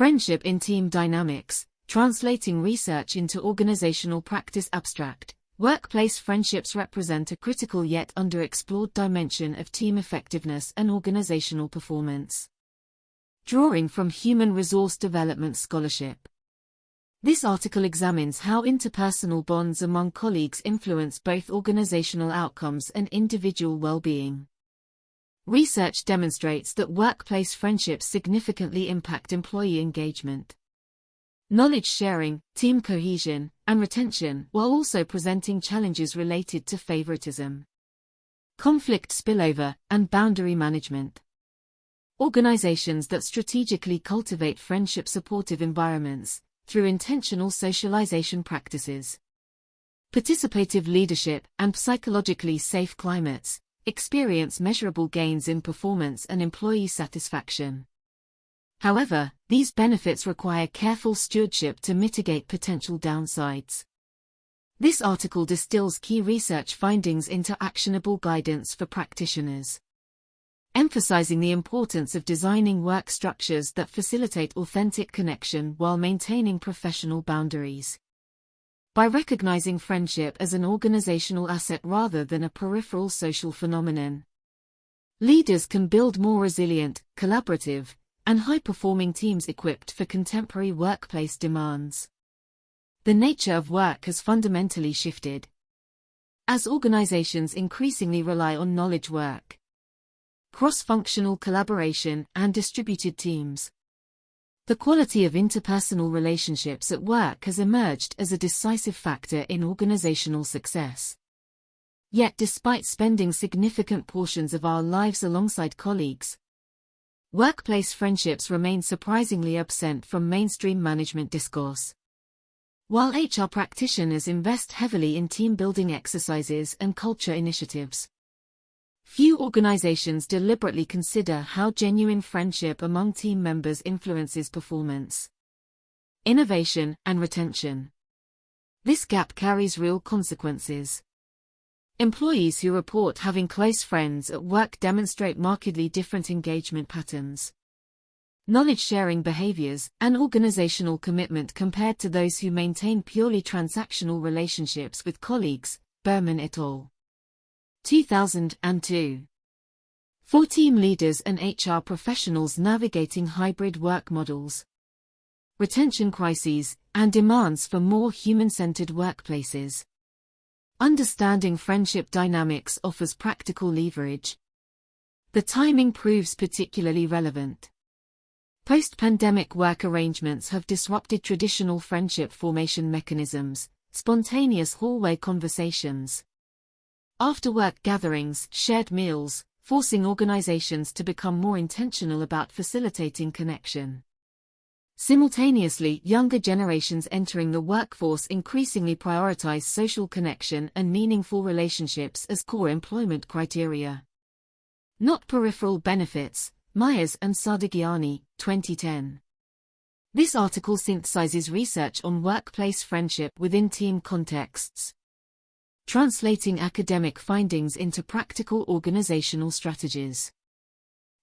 Friendship in Team Dynamics, Translating Research into Organizational Practice. Abstract. Workplace friendships represent a critical yet underexplored dimension of team effectiveness and organizational performance. Drawing from Human Resource Development Scholarship. This article examines how interpersonal bonds among colleagues influence both organizational outcomes and individual well-being. Research demonstrates that workplace friendships significantly impact employee engagement, knowledge sharing, team cohesion, and retention, while also presenting challenges related to favoritism, conflict spillover, and boundary management. Organizations that strategically cultivate friendship-supportive environments, through intentional socialization practices, participative leadership, and psychologically safe climates, experience measurable gains in performance and employee satisfaction. However, these benefits require careful stewardship to mitigate potential downsides. This article distills key research findings into actionable guidance for practitioners, emphasizing the importance of designing work structures that facilitate authentic connection while maintaining professional boundaries. By recognizing friendship as an organizational asset rather than a peripheral social phenomenon, leaders can build more resilient, collaborative, and high-performing teams equipped for contemporary workplace demands. The nature of work has fundamentally shifted, as organizations increasingly rely on knowledge work, cross-functional collaboration, and distributed teams. The quality of interpersonal relationships at work has emerged as a decisive factor in organizational success. Yet despite spending significant portions of our lives alongside colleagues, workplace friendships remain surprisingly absent from mainstream management discourse. While HR practitioners invest heavily in team-building exercises and culture initiatives, few organizations deliberately consider how genuine friendship among team members influences performance, innovation, and retention. This gap carries real consequences. Employees who report having close friends at work demonstrate markedly different engagement patterns, knowledge-sharing behaviors, and organizational commitment compared to those who maintain purely transactional relationships with colleagues. Berman et al. 2002. For team leaders and HR professionals navigating hybrid work models, retention crises, and demands for more human-centered workplaces, understanding friendship dynamics offers practical leverage. The timing proves particularly relevant. Post-pandemic work arrangements have disrupted traditional friendship formation mechanisms, spontaneous hallway conversations, after-work gatherings, shared meals, forcing organizations to become more intentional about facilitating connection. Simultaneously, younger generations entering the workforce increasingly prioritize social connection and meaningful relationships as core employment criteria, not peripheral benefits. Myers and Sardagiani, 2010. This article synthesizes research on workplace friendship within team contexts, translating academic findings into practical organizational strategies.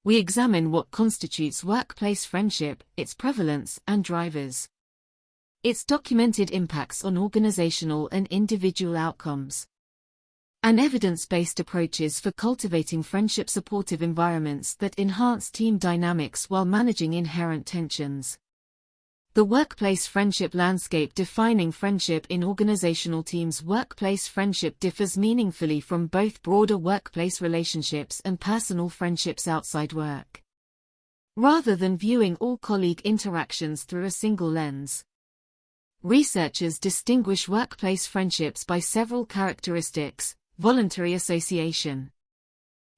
We examine what constitutes workplace friendship, its prevalence and drivers, its documented impacts on organizational and individual outcomes, and evidence-based approaches for cultivating friendship-supportive environments that enhance team dynamics while managing inherent tensions. The workplace friendship landscape. Defining friendship in organizational teams. Workplace friendship differs meaningfully from both broader workplace relationships and personal friendships outside work. Rather than viewing all colleague interactions through a single lens, researchers distinguish workplace friendships by several characteristics: voluntary association,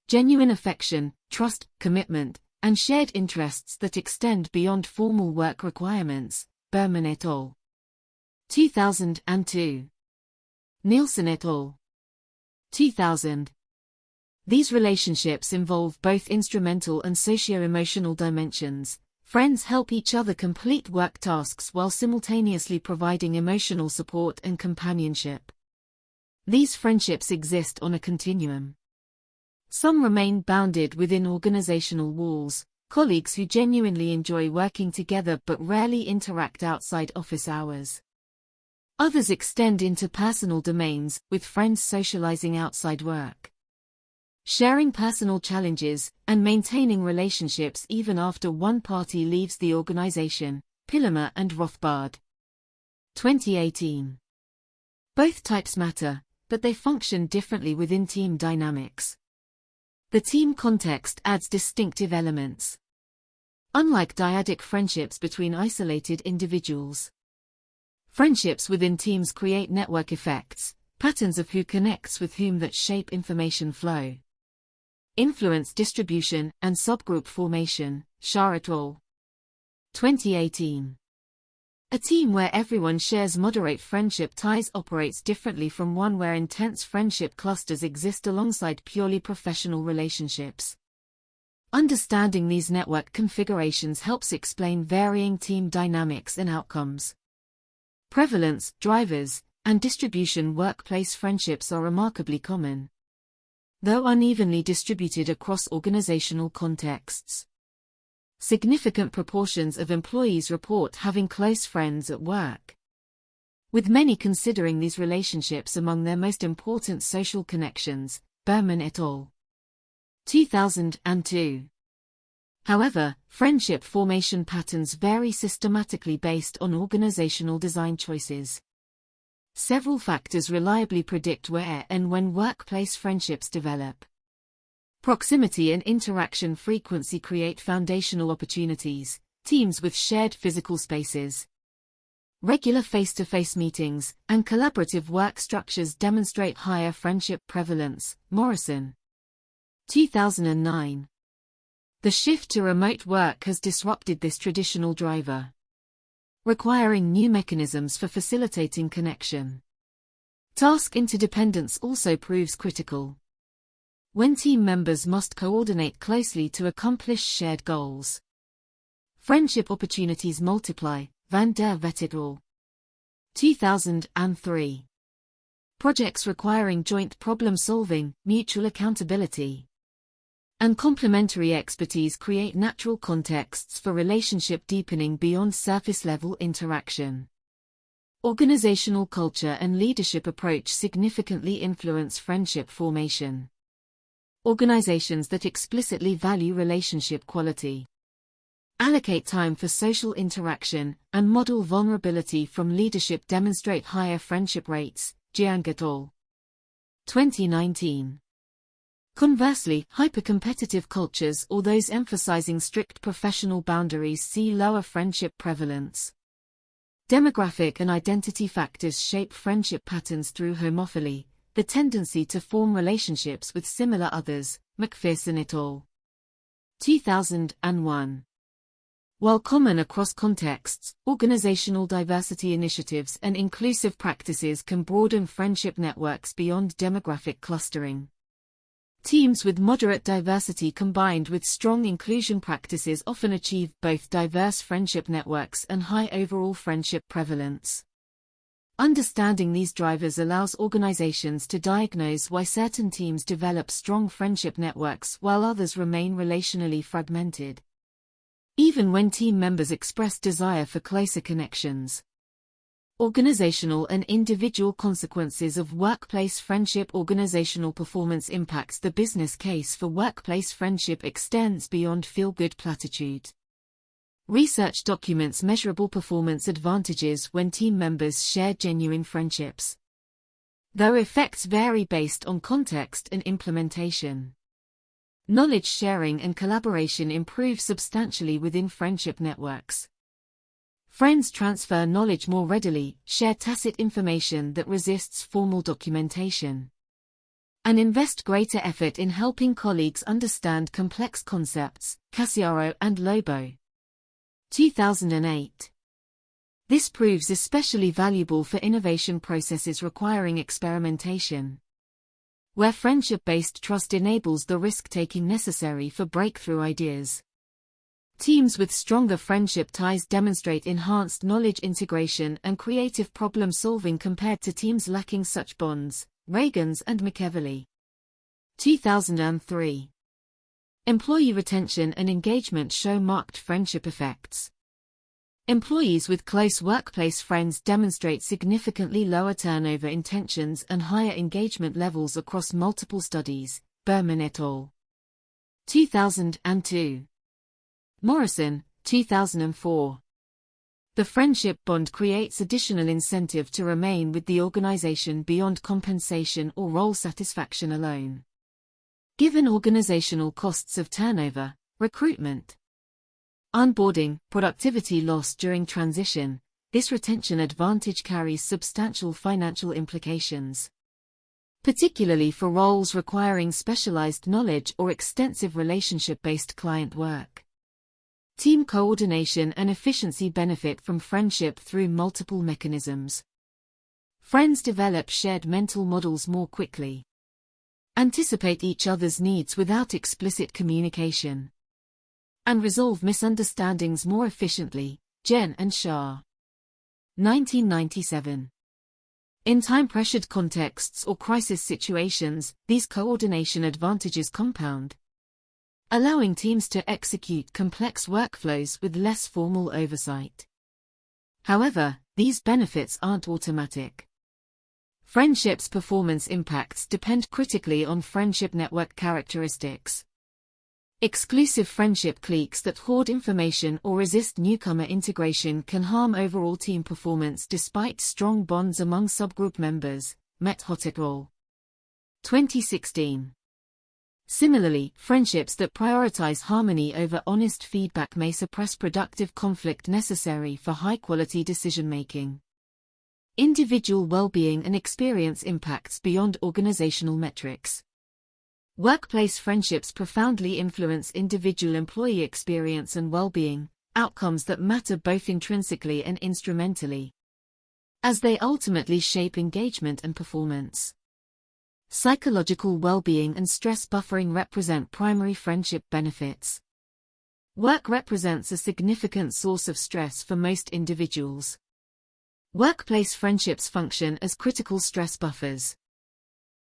genuine affection, trust, commitment, and shared interests that extend beyond formal work requirements. Berman et al. 2002. Nielsen et al. 2000. These relationships involve both instrumental and socio-emotional dimensions. Friends help each other complete work tasks while simultaneously providing emotional support and companionship. These friendships exist on a continuum. Some remain bounded within organizational walls, colleagues who genuinely enjoy working together but rarely interact outside office hours. Others extend into personal domains, with friends socializing outside work. Sharing personal challenges, and maintaining relationships even after one party leaves the organization, Pillemer and Rothbard. 2018. Both types matter, but they function differently within team dynamics. The team context adds distinctive elements. Unlike dyadic friendships between isolated individuals, friendships within teams create network effects, patterns of who connects with whom that shape information flow, influence distribution, and subgroup formation. Shah et al. 2018. A team where everyone shares moderate friendship ties operates differently from one where intense friendship clusters exist alongside purely professional relationships. Understanding these network configurations helps explain varying team dynamics and outcomes. Prevalence, drivers, and distribution. Workplace friendships are remarkably common, though unevenly distributed across organizational contexts. Significant proportions of employees report having close friends at work, with many considering these relationships among their most important social connections. Berman et al. 2002. However, friendship formation patterns vary systematically based on organizational design choices. Several factors reliably predict where and when workplace friendships develop. Proximity and interaction frequency create foundational opportunities. Teams with shared physical spaces, regular face-to-face meetings, and collaborative work structures demonstrate higher friendship prevalence. Morrison. 2009. The shift to remote work has disrupted this traditional driver, requiring new mechanisms for facilitating connection. Task interdependence also proves critical, when team members must coordinate closely to accomplish shared goals. Friendship opportunities multiply. Van der Vet et al. 2003. Projects requiring joint problem-solving, mutual accountability, and complementary expertise create natural contexts for relationship deepening beyond surface-level interaction. Organizational culture and leadership approach significantly influence friendship formation. Organizations that explicitly value relationship quality, allocate time for social interaction, and model vulnerability from leadership demonstrate higher friendship rates. Jiang et al. 2019. Conversely, hypercompetitive cultures or those emphasizing strict professional boundaries see lower friendship prevalence. Demographic and identity factors shape friendship patterns through homophily, the tendency to form relationships with similar others. McPherson et al. 2001. While common across contexts, organizational diversity initiatives and inclusive practices can broaden friendship networks beyond demographic clustering. Teams with moderate diversity combined with strong inclusion practices often achieve both diverse friendship networks and high overall friendship prevalence. Understanding these drivers allows organizations to diagnose why certain teams develop strong friendship networks while others remain relationally fragmented, even when team members express desire for closer connections. Organizational and individual consequences of workplace friendship. Organizational performance impacts. The business case for workplace friendship extends beyond feel-good platitude. Research documents measurable performance advantages when team members share genuine friendships, though effects vary based on context and implementation. Knowledge sharing and collaboration improve substantially within friendship networks. Friends transfer knowledge more readily, share tacit information that resists formal documentation, and invest greater effort in helping colleagues understand complex concepts. Cassiaro and Lobo. 2008. This proves especially valuable for innovation processes requiring experimentation, where friendship-based trust enables the risk-taking necessary for breakthrough ideas. Teams with stronger friendship ties demonstrate enhanced knowledge integration and creative problem-solving compared to teams lacking such bonds. Reagans and McEverly. 2003. Employee retention and engagement show marked friendship effects. Employees with close workplace friends demonstrate significantly lower turnover intentions and higher engagement levels across multiple studies. Berman et al. 2002. Morrison, 2004. The friendship bond creates additional incentive to remain with the organization beyond compensation or role satisfaction alone. Given organizational costs of turnover, recruitment, onboarding, productivity loss during transition, this retention advantage carries substantial financial implications, particularly for roles requiring specialized knowledge or extensive relationship-based client work. Team coordination and efficiency benefit from friendship through multiple mechanisms. Friends develop shared mental models more quickly, anticipate each other's needs without explicit communication, and resolve misunderstandings more efficiently. Jen and Shah. 1997. In time-pressured contexts or crisis situations, these coordination advantages compound, allowing teams to execute complex workflows with less formal oversight. However, these benefits aren't automatic. Friendships' performance impacts depend critically on friendship network characteristics. Exclusive friendship cliques that hoard information or resist newcomer integration can harm overall team performance despite strong bonds among subgroup members. Met et al. 2016. Similarly, friendships that prioritize harmony over honest feedback may suppress productive conflict necessary for high-quality decision-making. Individual well-being and experience impacts beyond organizational metrics. Workplace friendships profoundly influence individual employee experience and well-being, outcomes that matter both intrinsically and instrumentally, as they ultimately shape engagement and performance. Psychological well-being and stress buffering represent primary friendship benefits. Work represents a significant source of stress for most individuals. Workplace friendships function as critical stress buffers,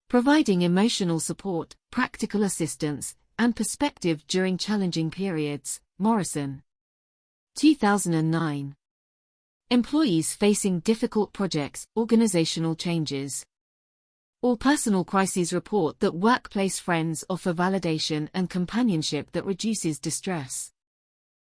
providing emotional support, practical assistance, and perspective during challenging periods. Morrison. 2009. Employees facing difficult projects, organizational changes, or personal crises report that workplace friends offer validation and companionship that reduces distress.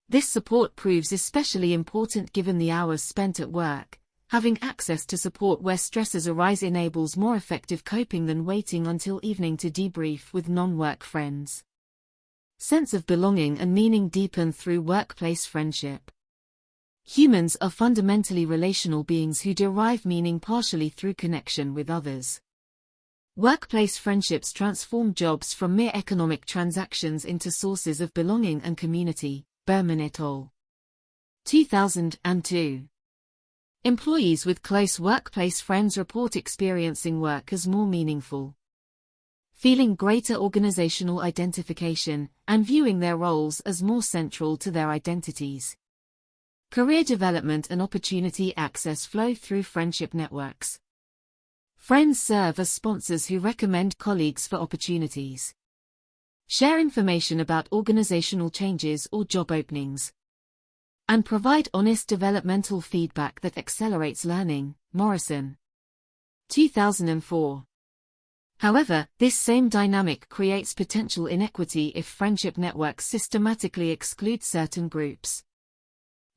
This support proves especially important given the hours spent at work. Having access to support where stresses arise enables more effective coping than waiting until evening to debrief with non-work friends. Sense of belonging and meaning deepen through workplace friendship. Humans are fundamentally relational beings who derive meaning partially through connection with others. Workplace friendships transform jobs from mere economic transactions into sources of belonging and community. Berman et al. 2002. Employees with close workplace friends report experiencing work as more meaningful, feeling greater organizational identification, and viewing their roles as more central to their identities. Career development and opportunity access flow through friendship networks. Friends serve as sponsors who recommend colleagues for opportunities, share information about organizational changes or job openings, and provide honest developmental feedback that accelerates learning. Morrison. 2004. However, this same dynamic creates potential inequity if friendship networks systematically exclude certain groups,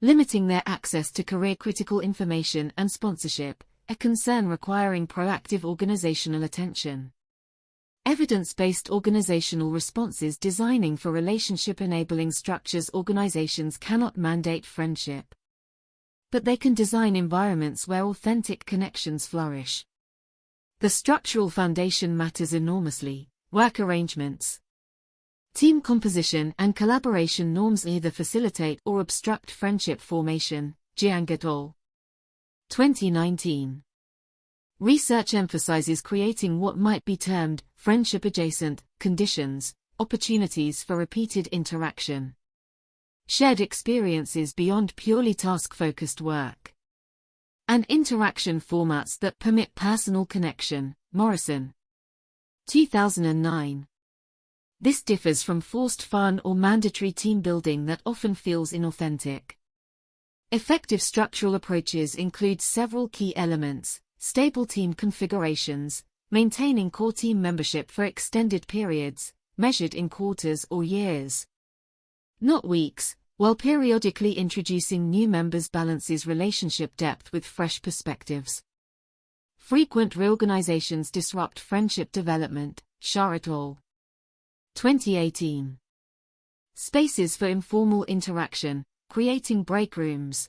limiting their access to career-critical information and sponsorship, a concern requiring proactive organizational attention. Evidence-based organizational responses designing for relationship-enabling structures. Organizations cannot mandate friendship, but they can design environments where authentic connections flourish. The structural foundation matters enormously. Work arrangements, team composition, and collaboration norms either facilitate or obstruct friendship formation. Jiang et al. 2019. Research emphasizes creating what might be termed friendship-adjacent conditions, opportunities for repeated interaction, shared experiences beyond purely task-focused work, and interaction formats that permit personal connection. Morrison. 2009. This differs from forced fun or mandatory team building that often feels inauthentic. Effective structural approaches include several key elements: stable team configurations, maintaining core team membership for extended periods, measured in quarters or years, not weeks, while periodically introducing new members balances relationship depth with fresh perspectives. Frequent reorganizations disrupt friendship development. Shah et al. 2018. Spaces for informal interaction, creating break rooms,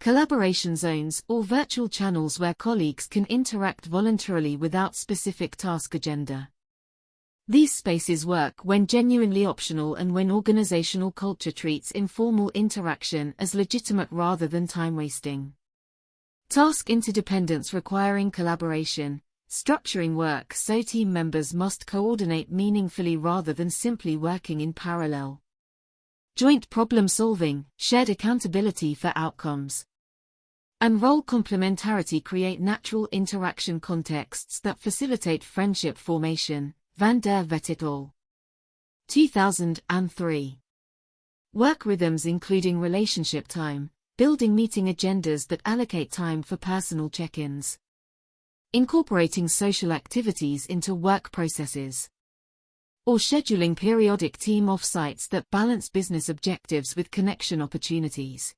collaboration zones or virtual channels where colleagues can interact voluntarily without specific task agenda. These spaces work when genuinely optional and when organizational culture treats informal interaction as legitimate rather than time-wasting. Task interdependence requiring collaboration, structuring work so team members must coordinate meaningfully rather than simply working in parallel. Joint problem-solving, shared accountability for outcomes, and role complementarity create natural interaction contexts that facilitate friendship formation. Van der Vet et al. 2003. Work rhythms including relationship time, building meeting agendas that allocate time for personal check-ins, incorporating social activities into work processes, or scheduling periodic team off-sites that balance business objectives with connection opportunities.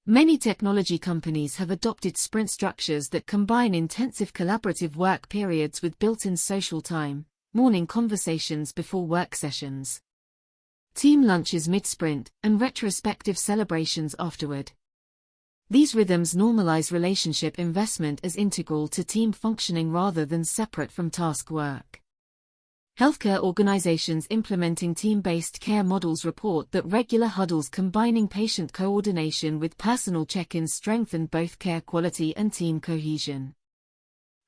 Many technology companies have adopted sprint structures that combine intensive collaborative work periods with built-in social time, morning conversations before work sessions, team lunches mid-sprint, and retrospective celebrations afterward. These rhythms normalize relationship investment as integral to team functioning rather than separate from task work. Healthcare organizations implementing team-based care models report that regular huddles combining patient coordination with personal check-ins strengthen both care quality and team cohesion.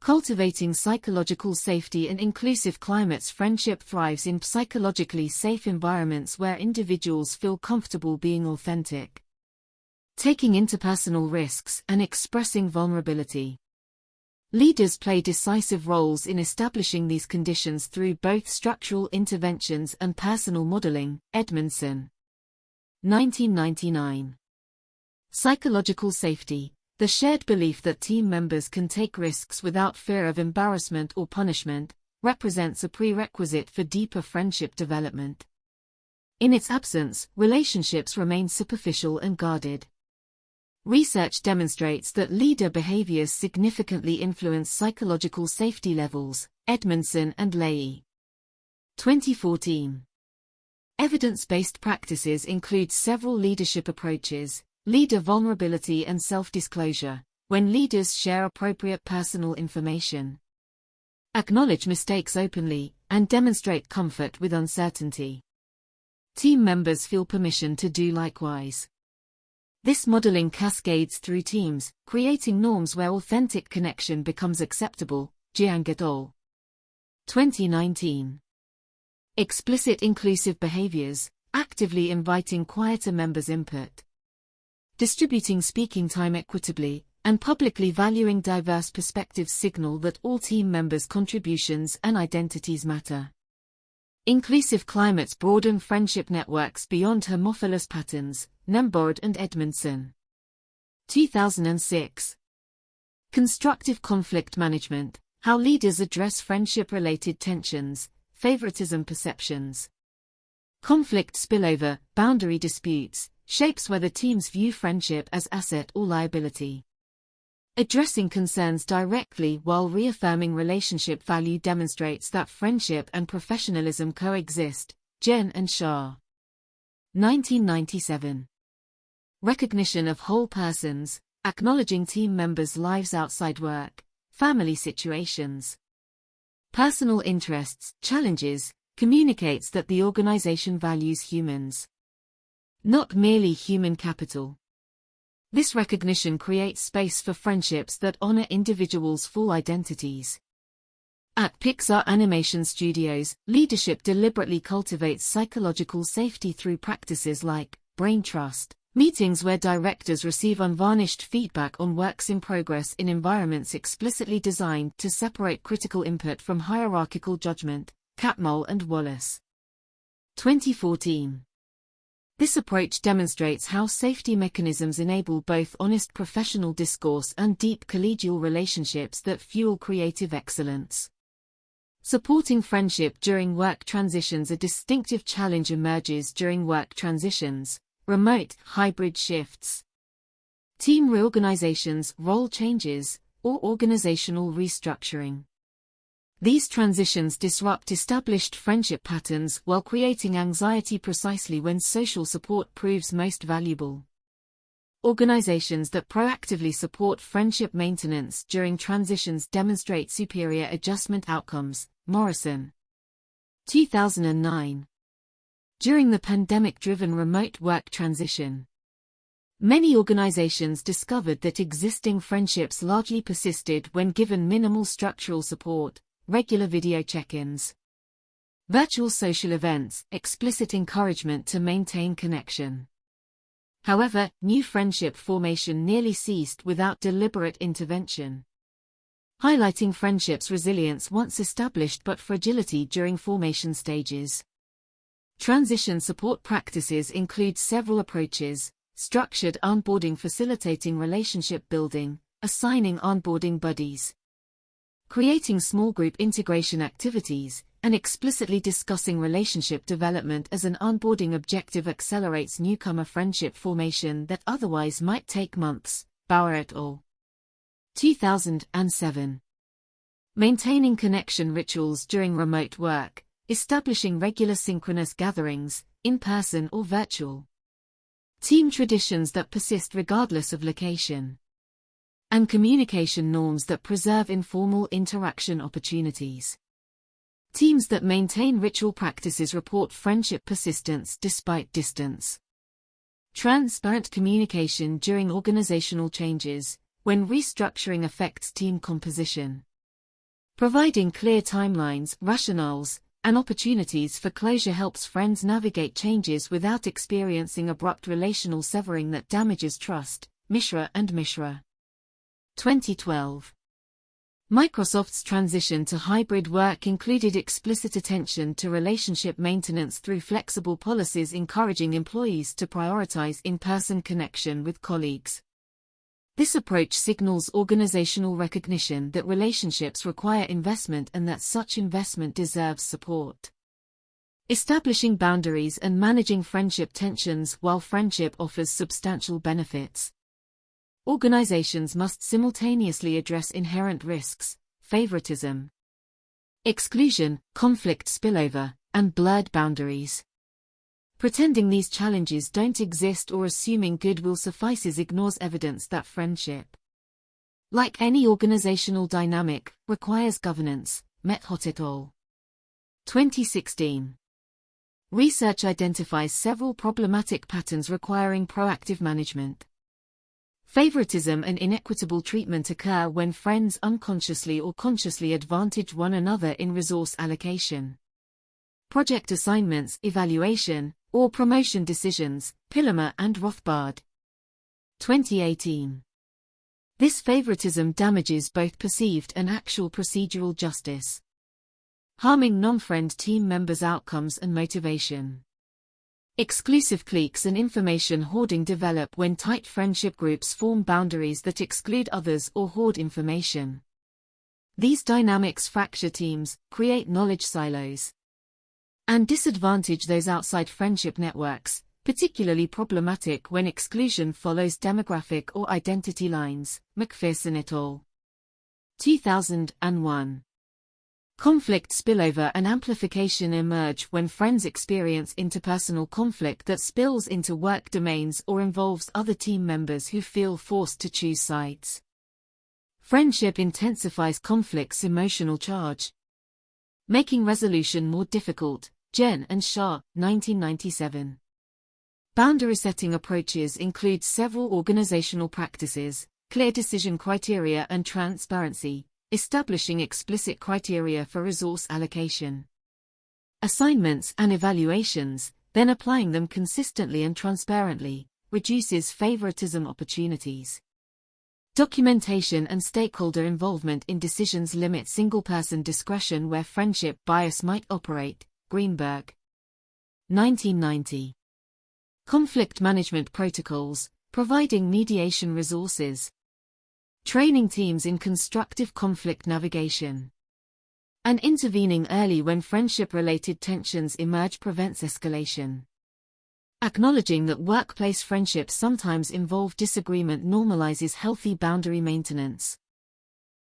Cultivating psychological safety and inclusive climates. Friendship thrives in psychologically safe environments where individuals feel comfortable being authentic, taking interpersonal risks, and expressing vulnerability. Leaders play decisive roles in establishing these conditions through both structural interventions and personal modeling. Edmondson. 1999. Psychological safety. The shared belief that team members can take risks without fear of embarrassment or punishment represents a prerequisite for deeper friendship development. In its absence, relationships remain superficial and guarded. Research demonstrates that leader behaviors significantly influence psychological safety levels. Edmondson and Leahy. 2014. Evidence-based practices include several leadership approaches: leader vulnerability and self-disclosure, when leaders share appropriate personal information, acknowledge mistakes openly, and demonstrate comfort with uncertainty. Team members feel permission to do likewise. This modeling cascades through teams, creating norms where authentic connection becomes acceptable. Jiang et al. 2019. Explicit inclusive behaviors, actively inviting quieter members' input, distributing speaking time equitably, and publicly valuing diverse perspectives signal that all team members' contributions and identities matter. Inclusive climates broaden friendship networks beyond homophilous patterns. Nembord and Edmondson. 2006. Constructive conflict management, how leaders address friendship-related tensions, favoritism perceptions, conflict spillover, boundary disputes, shapes whether teams view friendship as asset or liability. Addressing concerns directly while reaffirming relationship value demonstrates that friendship and professionalism coexist. Jen and Shah. 1997. Recognition of whole persons, acknowledging team members' lives outside work, family situations, personal interests, challenges, communicates that the organization values humans, not merely human capital. This recognition creates space for friendships that honor individuals' full identities. At Pixar Animation Studios, leadership deliberately cultivates psychological safety through practices like brain trust, meetings where directors receive unvarnished feedback on works in progress in environments explicitly designed to separate critical input from hierarchical judgment, Catmull and Wallace. 2014. This approach demonstrates how safety mechanisms enable both honest professional discourse and deep collegial relationships that fuel creative excellence. Supporting friendship during work transitions. A distinctive challenge emerges during work transitions, remote, hybrid shifts, team reorganizations, role changes, or organizational restructuring. These transitions disrupt established friendship patterns while creating anxiety precisely when social support proves most valuable. Organizations that proactively support friendship maintenance during transitions demonstrate superior adjustment outcomes. Morrison. 2009. During the pandemic-driven remote work transition, many organizations discovered that existing friendships largely persisted when given minimal structural support, regular video check-ins, virtual social events, explicit encouragement to maintain connection. However, new friendship formation nearly ceased without deliberate intervention, highlighting friendships' resilience once established but fragility during formation stages. Transition support practices include several approaches: structured onboarding facilitating relationship building, assigning onboarding buddies, creating small group integration activities, and explicitly discussing relationship development as an onboarding objective accelerates newcomer friendship formation that otherwise might take months. Bauer et al. 2007. Maintaining connection rituals during remote work, establishing regular synchronous gatherings, in person or virtual. Team traditions that persist regardless of location, and communication norms that preserve informal interaction opportunities. Teams that maintain ritual practices report friendship persistence despite distance. Transparent communication during organizational changes, when restructuring affects team composition. Providing clear timelines, rationales, and opportunities for closure helps friends navigate changes without experiencing abrupt relational severing that damages trust. Mishra and Mishra. 2012. Microsoft's transition to hybrid work included explicit attention to relationship maintenance through flexible policies encouraging employees to prioritize in-person connection with colleagues. This approach signals organizational recognition that relationships require investment and that such investment deserves support. Establishing boundaries and managing friendship tensions. While friendship offers substantial benefits, organizations must simultaneously address inherent risks: favoritism, exclusion, conflict spillover, and blurred boundaries. Pretending these challenges don't exist or assuming goodwill suffices ignores evidence that friendship, like any organizational dynamic, requires governance. Methot et al. 2016. Research identifies several problematic patterns requiring proactive management. Favoritism and inequitable treatment occur when friends unconsciously or consciously advantage one another in resource allocation, project assignments, evaluation, or promotion decisions. Pillemer and Rothbard. 2018. This favoritism damages both perceived and actual procedural justice, harming non-friend team members' outcomes and motivation. Exclusive cliques and information hoarding develop when tight friendship groups form boundaries that exclude others or hoard information. These dynamics fracture teams, create knowledge silos, and disadvantage those outside friendship networks, particularly problematic when exclusion follows demographic or identity lines. McPherson et al. 2001. Conflict spillover and amplification emerge when friends experience interpersonal conflict that spills into work domains or involves other team members who feel forced to choose sides. Friendship intensifies conflict's emotional charge, making resolution more difficult. Jen and Shah, 1997. Boundary setting approaches include several organizational practices: clear decision criteria and transparency, establishing explicit criteria for resource allocation, assignments and evaluations, then applying them consistently and transparently, reduces favoritism opportunities. Documentation and stakeholder involvement in decisions limit single-person discretion where friendship bias might operate. Greenberg. 1990. Conflict management protocols, providing mediation resources. Training teams in constructive conflict navigation. And intervening early when friendship-related tensions emerge prevents escalation. Acknowledging that workplace friendships sometimes involve disagreement normalizes healthy boundary maintenance.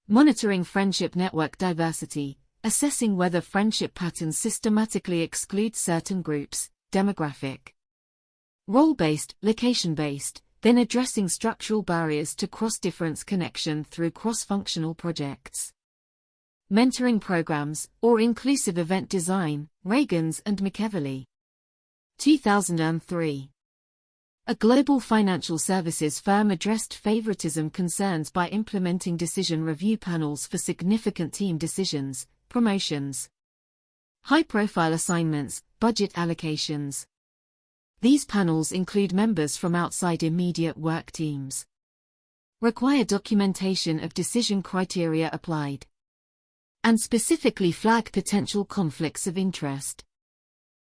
Monitoring friendship network diversity, assessing whether friendship patterns systematically exclude certain groups, demographic. Role-based, location-based, then addressing structural barriers to cross-difference connection through cross-functional projects. Mentoring programs, or inclusive event design, Reagans and McEverly. 2003. A global financial services firm addressed favoritism concerns by implementing decision review panels for significant team decisions, promotions, high-profile assignments, budget allocations. These panels include members from outside immediate work teams. Require documentation of decision criteria applied. And specifically flag potential conflicts of interest,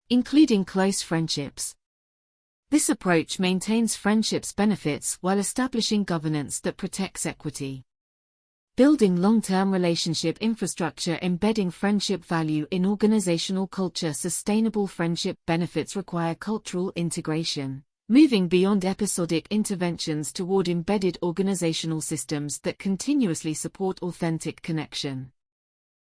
including close friendships. This approach maintains friendships' benefits while establishing governance that protects equity. Building long-term relationship infrastructure. Embedding friendship value in organizational culture. Sustainable friendship benefits require cultural integration, moving beyond episodic interventions toward embedded organizational systems that continuously support authentic connection.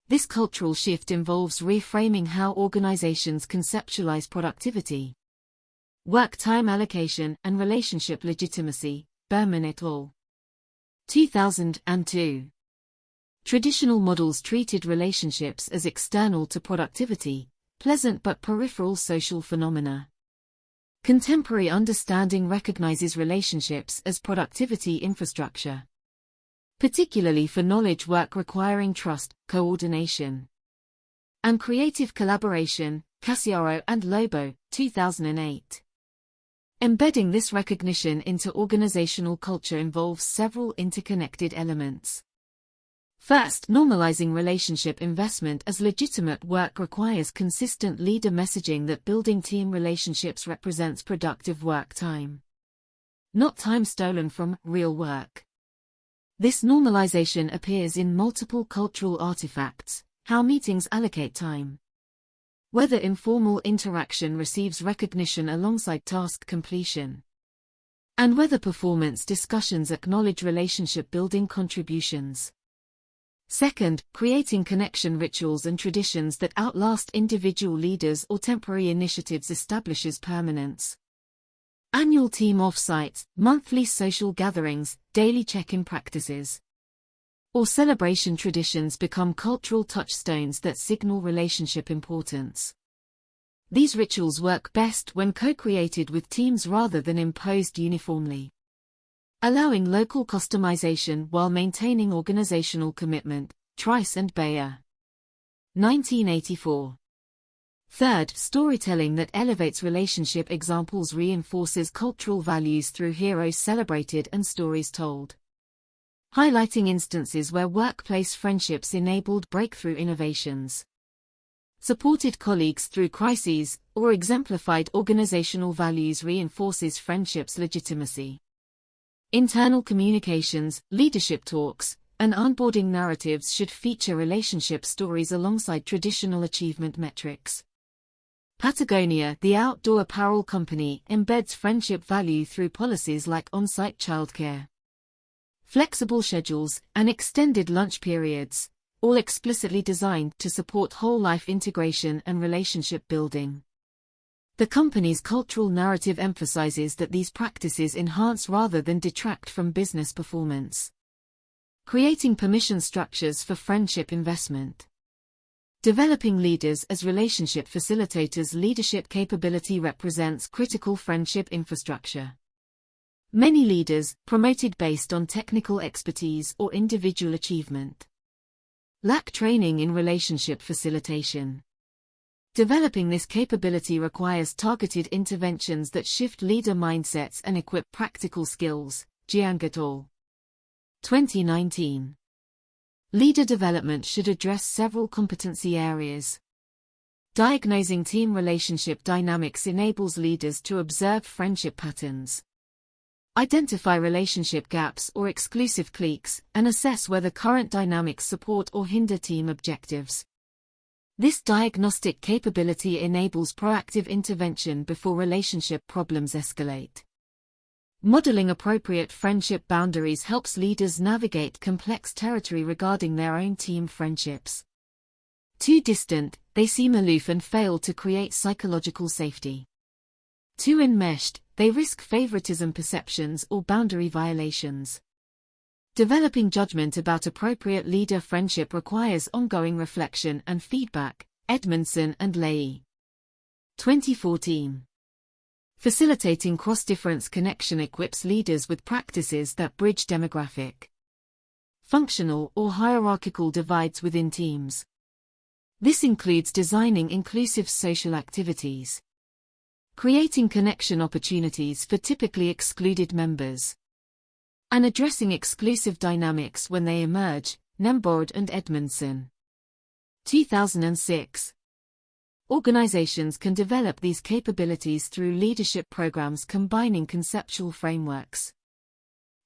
This cultural shift involves reframing how organizations conceptualize productivity, work time allocation, and relationship legitimacy. Berman et al. 2002. Traditional models treated relationships as external to productivity, pleasant but peripheral social phenomena. Contemporary understanding recognizes relationships as productivity infrastructure, particularly for knowledge work requiring trust, coordination, and creative collaboration. Cassiaro and Lobo, 2008. Embedding this recognition into organizational culture involves several interconnected elements. First, normalizing relationship investment as legitimate work requires consistent leader messaging that building team relationships represents productive work time, not time stolen from real work. This normalization appears in multiple cultural artifacts: how meetings allocate time, whether informal interaction receives recognition alongside task completion, and whether performance discussions acknowledge relationship-building contributions. Second, creating connection rituals and traditions that outlast individual leaders or temporary initiatives establishes permanence. Annual team offsites, monthly social gatherings, daily check-in practices, or celebration traditions become cultural touchstones that signal relationship importance. These rituals work best when co-created with teams rather than imposed uniformly, allowing local customization while maintaining organizational commitment. Trice and Bayer. 1984. Third, storytelling that elevates relationship examples reinforces cultural values through heroes celebrated and stories told, highlighting instances where workplace friendships enabled breakthrough innovations, supported colleagues through crises, or exemplified organizational values reinforces friendship's legitimacy. Internal communications, leadership talks, and onboarding narratives should feature relationship stories alongside traditional achievement metrics. Patagonia, the outdoor apparel company, embeds friendship value through policies like on-site childcare, flexible schedules, and extended lunch periods, all explicitly designed to support whole-life integration and relationship building. The company's cultural narrative emphasizes that these practices enhance rather than detract from business performance, creating permission structures for friendship investment. Developing leaders as relationship facilitators. Leadership capability represents critical friendship infrastructure. Many leaders, promoted based on technical expertise or individual achievement, lack training in relationship facilitation. Developing this capability requires targeted interventions that shift leader mindsets and equip practical skills. Jiang et al. 2019. Leader development should address several competency areas. Diagnosing team relationship dynamics enables leaders to observe friendship patterns, identify relationship gaps or exclusive cliques, and assess whether current dynamics support or hinder team objectives. This diagnostic capability enables proactive intervention before relationship problems escalate. Modeling appropriate friendship boundaries helps leaders navigate complex territory regarding their own team friendships. Too distant, they seem aloof and fail to create psychological safety. Too enmeshed, they risk favoritism perceptions or boundary violations. Developing judgment about appropriate leader friendship requires ongoing reflection and feedback. Edmondson and Leahy. 2014. Facilitating cross-difference connection equips leaders with practices that bridge demographic, functional or hierarchical divides within teams. This includes designing inclusive social activities, creating connection opportunities for typically excluded members, and addressing exclusive dynamics when they emerge. Nembord and Edmondson. 2006. Organizations can develop these capabilities through leadership programs combining conceptual frameworks,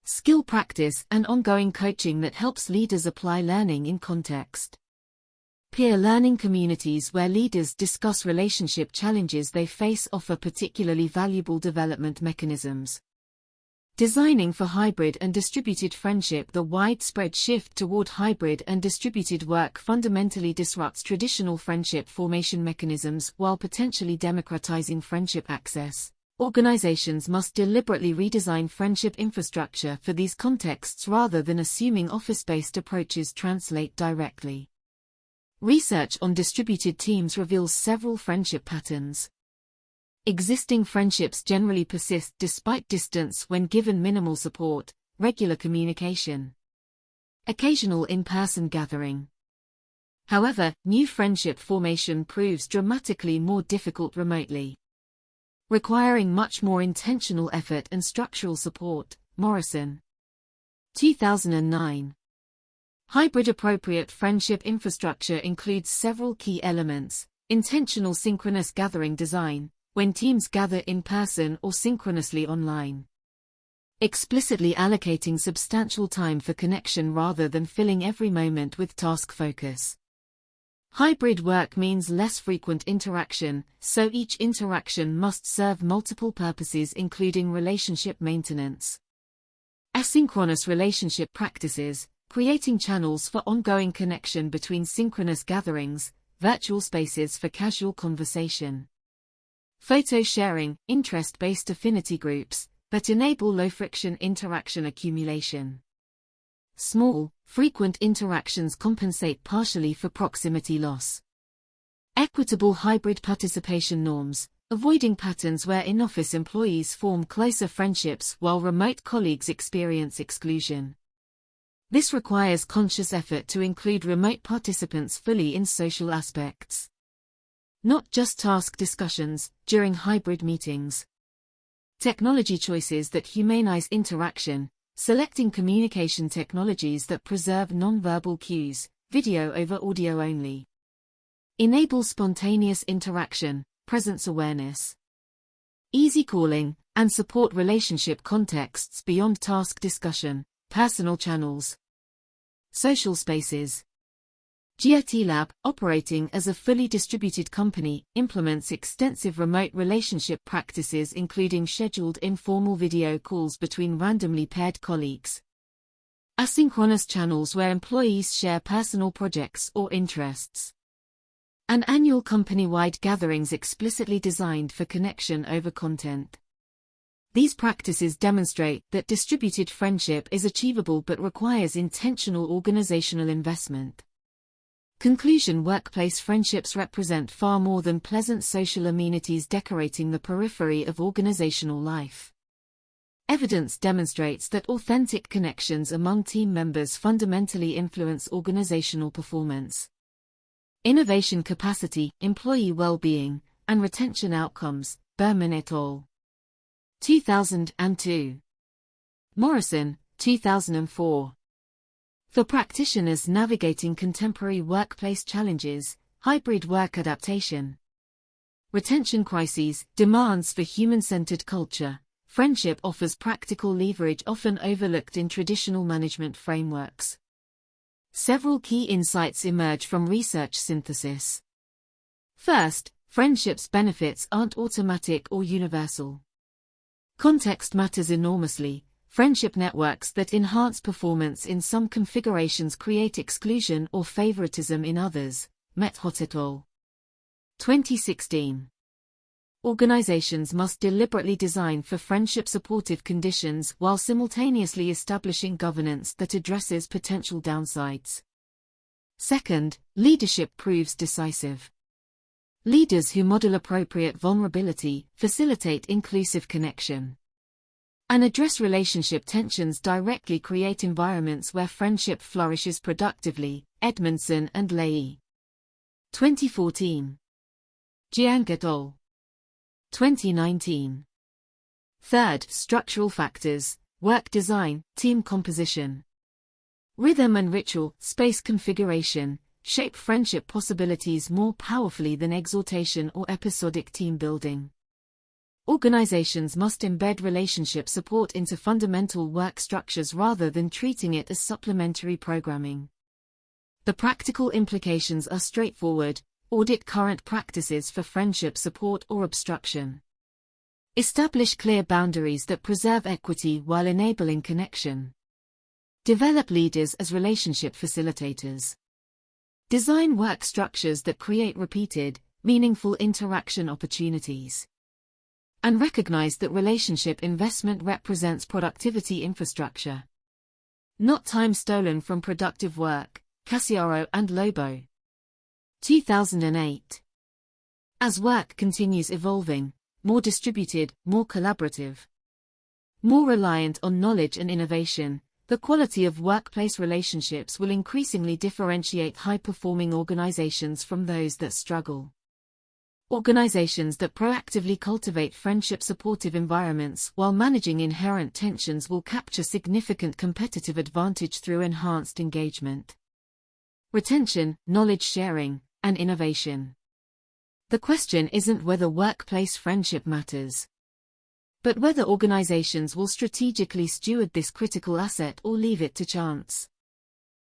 skill practice, and ongoing coaching that helps leaders apply learning in context. Peer learning communities where leaders discuss relationship challenges they face offer particularly valuable development mechanisms. Designing for hybrid and distributed friendship. The widespread shift toward hybrid and distributed work fundamentally disrupts traditional friendship formation mechanisms while potentially democratizing friendship access. Organizations must deliberately redesign friendship infrastructure for these contexts rather than assuming office-based approaches translate directly. Research on distributed teams reveals several friendship patterns. Existing friendships generally persist despite distance when given minimal support, regular communication, occasional in-person gathering. However, new friendship formation proves dramatically more difficult remotely, requiring much more intentional effort and structural support. Morrison. 2009. Hybrid appropriate friendship infrastructure includes several key elements: intentional synchronous gathering design, when teams gather in person or synchronously online. Explicitly allocating substantial time for connection rather than filling every moment with task focus. Hybrid work means less frequent interaction, so each interaction must serve multiple purposes including relationship maintenance. Asynchronous relationship practices, creating channels for ongoing connection between synchronous gatherings, virtual spaces for casual conversation. Photo sharing, interest-based affinity groups, that enable low-friction interaction accumulation. Small, frequent interactions compensate partially for proximity loss. Equitable hybrid participation norms, avoiding patterns where in-office employees form closer friendships while remote colleagues experience exclusion. This requires conscious effort to include remote participants fully in social aspects, not just task discussions, during hybrid meetings. Technology choices that humanize interaction, selecting communication technologies that preserve nonverbal cues, video over audio only. Enable spontaneous interaction, presence awareness. Easy calling, and support relationship contexts beyond task discussion, personal channels. Social spaces. GeoTLab, operating as a fully distributed company, implements extensive remote relationship practices including scheduled informal video calls between randomly paired colleagues. Asynchronous channels where employees share personal projects or interests. And annual company-wide gatherings explicitly designed for connection over content. These practices demonstrate that distributed friendship is achievable but requires intentional organizational investment. Conclusion: workplace friendships represent far more than pleasant social amenities decorating the periphery of organizational life. Evidence demonstrates that authentic connections among team members fundamentally influence organizational performance, innovation capacity, employee well-being, and retention outcomes. Berman et al. 2002. Morrison, 2004. For practitioners navigating contemporary workplace challenges, hybrid work adaptation, retention crises, demands for human-centered culture, friendship offers practical leverage often overlooked in traditional management frameworks. Several key insights emerge from research synthesis. First, friendships' benefits aren't automatic or universal. Context matters enormously. Friendship networks that enhance performance in some configurations create exclusion or favoritism in others. Methot et al. 2016. Organizations must deliberately design for friendship-supportive conditions while simultaneously establishing governance that addresses potential downsides. Second, leadership proves decisive. Leaders who model appropriate vulnerability facilitate inclusive connection and address relationship tensions directly create environments where friendship flourishes productively. Edmondson and Leahy. 2014. Jiang et al. 2019. Third, structural factors, work design, team composition. Rhythm and ritual, space configuration, shape friendship possibilities more powerfully than exhortation or episodic team building. Organizations must embed relationship support into fundamental work structures rather than treating it as supplementary programming. The practical implications are straightforward. Audit current practices for friendship support or obstruction. Establish clear boundaries that preserve equity while enabling connection. Develop leaders as relationship facilitators. Design work structures that create repeated, meaningful interaction opportunities. And recognize that relationship investment represents productivity infrastructure, not time stolen from productive work. Cassiaro and Lobo. 2008. As work continues evolving, more distributed, more collaborative, more reliant on knowledge and innovation, the quality of workplace relationships will increasingly differentiate high-performing organizations from those that struggle. Organizations that proactively cultivate friendship-supportive environments while managing inherent tensions will capture significant competitive advantage through enhanced engagement, retention, knowledge sharing, and innovation. The question isn't whether workplace friendship matters, but whether organizations will strategically steward this critical asset or leave it to chance.